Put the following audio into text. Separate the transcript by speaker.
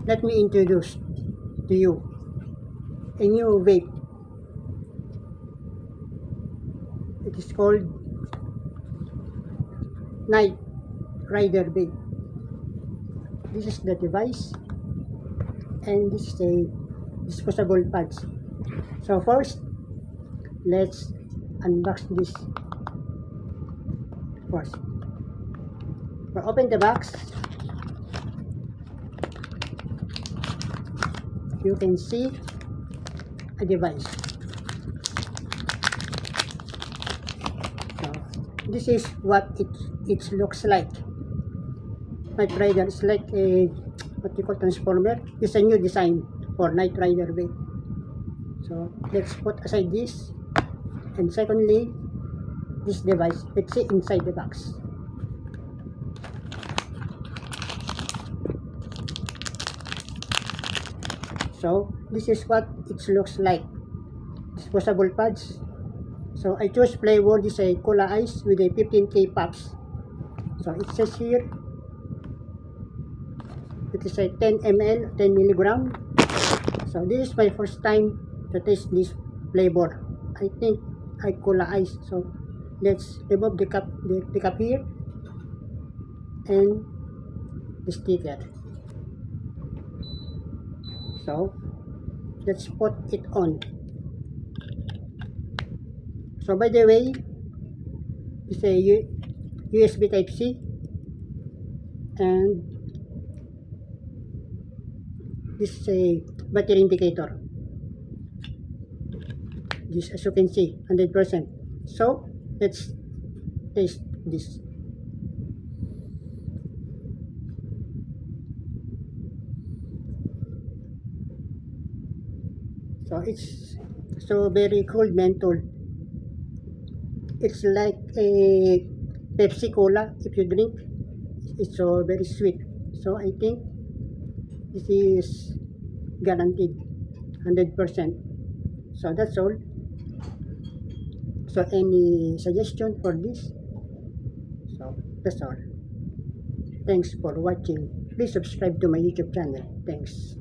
Speaker 1: let me introduce to you a new vape. It is called Night Rider Vape. This is the device, and this is a disposable pads. So first, let's unbox this first. So open the box. You can see a device. So this is what it looks like. Night Rider is like a what you call transformer. It's a new design for Night Rider vape. So let's put aside this, and secondly, this device. Let's see inside the box. So this is what it looks like. Disposable pads. So I chose flavor. This is a Cola Ice with a 15K pops. So it says here it is a 10 ml, 10 milligram. So this is my first time to taste this flavor. I think I Cola Ice. So let's remove the cup here and the sticker. So let's put it on. So by the way, it's a USB Type-C, and this is a battery indicator. This, as you can see, 100%. So let's taste this. So it's so very cold menthol. It's like a Pepsi Cola if you drink. It's so very sweet. So I think this is guaranteed 100%. So that's all. So any suggestion for this? So that's all. Thanks for watching. Please subscribe to my YouTube channel. Thanks.